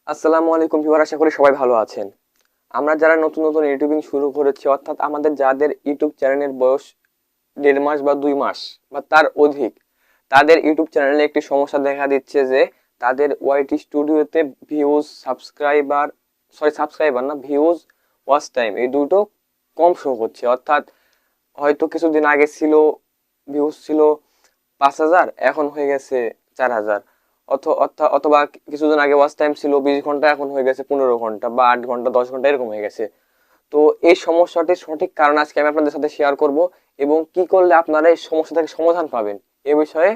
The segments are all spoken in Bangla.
আসসালামু আলাইকুম ভিউয়ার, আশা করি সবাই ভালো আছেন। আমরা যারা নতুন নতুন ইউটিউবিং শুরু করেছি, অর্থাৎ আমাদের যাদের ইউটিউব চ্যানেলের বয়স 1.5 মাস বা 2 মাস বা তার অধিক, তাদের ইউটিউব চ্যানেলে একটি সমস্যা দেখা দিচ্ছে যে তাদের ওয়াইটি স্টুডিওতে ভিউজ, সাবস্ক্রাইবার না, ভিউজ, ওয়াচ টাইম এই দুটো কম শো করছে। অর্থাৎ হয়তো কিছুদিন আগে ছিল ভিউজ ছিল 5,000, এখন হয়ে গেছে 4,000। অথবা কিছুদিন আগে ওয়াচ টাইম ছিল 20 ঘন্টা, এখন হয়ে গেছে 15 ঘন্টা বা 8 ঘন্টা, 10 ঘন্টা এরকম হয়ে গেছে। তো এই সমস্যাটির সঠিক কারণ আজকে আমি আপনাদের সাথে শেয়ার করব, এবং কি করলে আপনারা এই সমস্যা থেকে সমাধান পাবেন এ বিষয়ে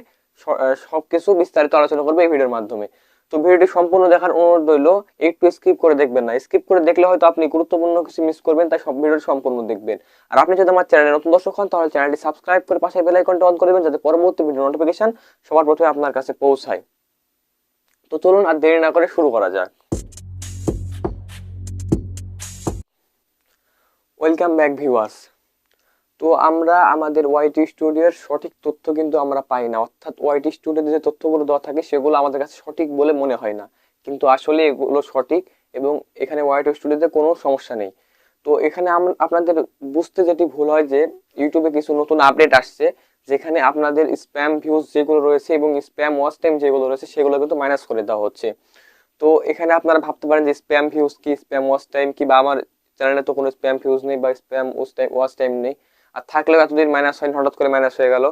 সবকিছু বিস্তারিত আলোচনা করবো এই ভিডিওর মাধ্যমে। তো ভিডিওটি সম্পূর্ণ দেখার অনুরোধ রইল, একটু স্কিপ করে দেখবেন না। স্কিপ করে দেখলে হয়তো আপনি গুরুত্বপূর্ণ কিছু মিস করবেন, তাই সব ভিডিওটি সম্পূর্ণ দেখবেন। আর আপনি যদি আমার চ্যানেলে নতুন দর্শক হন, তাহলে চ্যানেলটি সাবস্ক্রাইব করে পাশে বেল আইকনটা অন করে দিবেন, যাতে পরবর্তী ভিডিও নোটিফিকেশন সবার প্রথমে আপনার কাছে পৌঁছায়। তো চলুন আর দেরি না করে শুরু করা যাক। Welcome back viewers. তো আমরা আমাদের ওয়াইটি স্টুডিওর সঠিক তথ্য কিন্তু আমরা পাই না, অর্থাৎ ওয়াইটি স্টুডিওতে যে তথ্যগুলো দেওয়া থাকে সেগুলো আমাদের কাছে সঠিক বলে মনে হয় না, কিন্তু আসলে এগুলো সঠিক। এবং এখানে ওয়াইটি স্টুডিওতে কোনো সমস্যা নেই। তো এখানে আপনাদের বুঝতে যেটি ভুল হয় যে ইউটিউবে কিছু নতুন আপডেট আসছে, যেখানে আপনাদের স্প্যাম ভিউজ যেগুলো রয়েছে এবং স্প্যাম ওয়াচ টাইম যেগুলো রয়েছে সেগুলো কিন্তু মাইনাস করে দেওয়া হচ্ছে। তো এখানে আপনারা ভাবতে পারেন যে স্প্যাম ভিউজ কি, স্প্যাম ওয়াচ টাইম কি, বা আমার চ্যানেলে তো কোনো স্প্যাম ভিউজ নেই বা স্প্যাম ওয়াচ টাইম নেই, আর থাকলেও এতদিন মাইনাস হয়নি, হঠাৎ করে মাইনাস হয়ে গেল।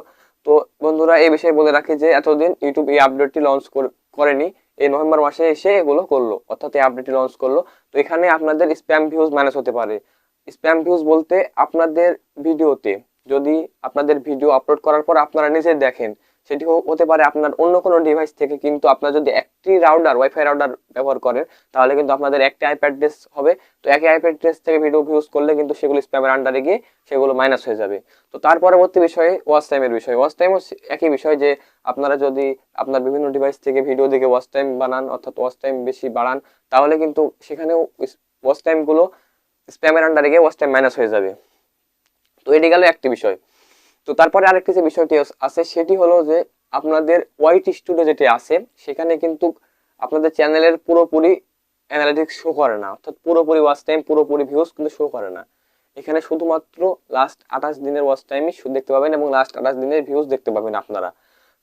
তো বন্ধুরা, এই বিষয়ে বলে রাখি যে এতদিন ইউটিউব এই আপডেটটি লঞ্চ করেনি, এই নভেম্বর মাসে এসে এগুলো করলো, অর্থাৎ এই আপডেটটি লঞ্চ করলো। তো এখানে আপনাদের স্প্যাম ভিউজ মাইনাস হতে পারে। স্প্যাম ভিউজ বলতে আপনাদের ভিডিওতে, যদি আপনাদের ভিডিও আপলোড করার পর আপনারা নিজে দেখেন, সেটি হতে পারে আপনার অন্য কোনো ডিভাইস থেকে, কিন্তু আপনার যদি একটি ওয়াইফাই রাউটার ব্যবহার করেন, তাহলে কিন্তু আপনাদের একটি আইপি অ্যাড্রেস হবে। তো একই আইপি অ্যাড্রেস থেকে ভিডিও ভিউজ করলে কিন্তু সেগুলো স্প্যামের আন্ডারে গিয়ে সেগুলো মাইনাস হয়ে যাবে। তো তার পরবর্তী বিষয়ে ওয়াচ টাইমের বিষয়। ওয়াচ টাইমও একই বিষয়, যে আপনারা যদি আপনার বিভিন্ন ডিভাইস থেকে ভিডিও দেখে ওয়াচ টাইম বানান, অর্থাৎ ওয়াচ টাইম বেশি বাড়ান, তাহলে কিন্তু সেখানেও ওয়াচ টাইমগুলো স্প্যামের আন্ডারে গিয়ে ওয়াচ টাইম মাইনাস হয়ে যাবে। তো এটি গেল একটি বিষয়। তো তারপরে আরেকটি যে বিষয়টি আছে সেটি হলো যে আপনাদের ওয়াইটি স্টুডিও যেটি আছে, সেখানে কিন্তু আপনাদের চ্যানেলের পুরোপুরি অ্যানালিটিক্স শো করে না, অর্থাৎ পুরোপুরি ওয়াচ টাইম, পুরোপুরি ভিউজ কিন্তু শো করে না। এখানে শুধুমাত্র লাস্ট 28 দিনের ওয়াচ টাইমই দেখতে পাবেন এবং লাস্ট 28 দিনের ভিউজ দেখতে পাবেন আপনারা।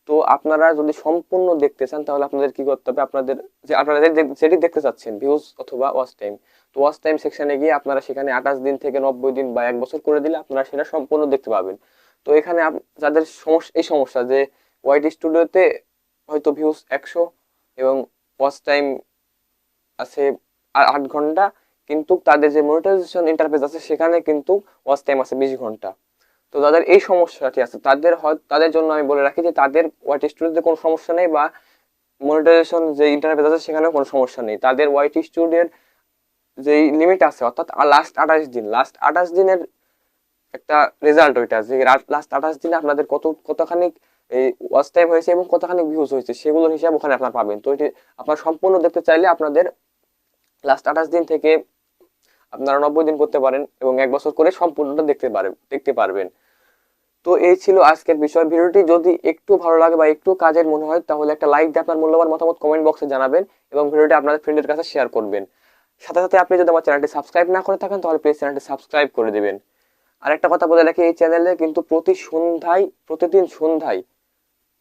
তো আপনারা যদি সম্পূর্ণ দেখতে চান, তাহলে আপনাদের কি করতে হবে, আপনাদের যে আপনারা যেটি দেখতে চাচ্ছেন, ভিউজ অথবা ওয়াচ টাইম, তো ওয়াচ টাইম সেকশনে গিয়ে আপনারা সেখানে 28 দিন থেকে 90 দিন বা 1 বছর করে দিলে আপনারা সেটা সম্পূর্ণ দেখতে পাবেন। তো এখানে যাদের সমস্যা যে ওয়াইটি স্টুডিওতে হয়তো ভিউজ 100 এবং ওয়াচ টাইম আছে 8 ঘন্টা, কিন্তু তাদের যে মনিটাইজেশন ইন্টারফেস আছে সেখানে কিন্তু ওয়াচ টাইম আছে 20 ঘন্টা। তো যাদের এই সমস্যাটি আছে তাদের জন্য আমি বলে রাখি যে তাদের ওয়াইটি স্টুডিওতে কোনো সমস্যা নেই, বা মনিটাইজেশন যে ইন্টারফেস আছে সেখানেও কোনো সমস্যা নেই। তাদের ওয়াইটি স্টুডিওর যে লিমিট আছে, অর্থাৎ লাস্ট 28 দিনের একটা রেজাল্ট, ওইটা যে লাস্ট 28 দিনে আপনাদের কতখানি এই ওয়াচ টাইম হয়েছে এবং কতখানি ভিউজ হয়েছে, সেগুলোর হিসাব ওখানে আপনারা পাবেন। তো এটি আপনার সম্পূর্ণ দেখতে চাইলে আপনাদের লাস্ট 28 দিন থেকে আপনারা 90 দিন করতে পারেন এবং 1 বছর করে সম্পূর্ণটা দেখতে পারবেন। তো এই ছিল আজকের বিষয়। ভিডিওটি যদি একটু ভালো লাগে বা একটু কাজের মনে হয়, তাহলে একটা লাইক দিয়ে আপনার মূল্যবান মতামত কমেন্ট বক্সে জানাবেন এবং ভিডিওটি আপনাদের ফ্রেন্ডের কাছে শেয়ার করবেন। সাথে সাথে আপনি যদি আমার চ্যানেলটি সাবস্ক্রাইব না করে থাকেন, তাহলে প্লিজ চ্যানেলটি সাবস্ক্রাইব করে দেবেন। আরেকটা কথা বলে রাখি, এই চ্যানেলে কিন্তু প্রতিদিন সন্ধ্যায়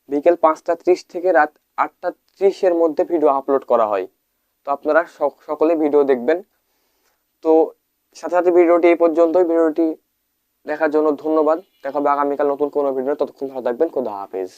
বিকেল 5টা 30 থেকে রাত 8টা 30-এর মধ্যে ভিডিও আপলোড করা হয়। তো আপনারা সকলে ভিডিও দেখবেন। তো সাথে সাথে ভিডিওটি এই পর্যন্তই। ভিডিওটি দেখার জন্য ধন্যবাদ। দেখা হবে আগামীকাল নতুন কোনো ভিডিও। ততক্ষণ ভালো থাকবেন। খোদা হাফেজ।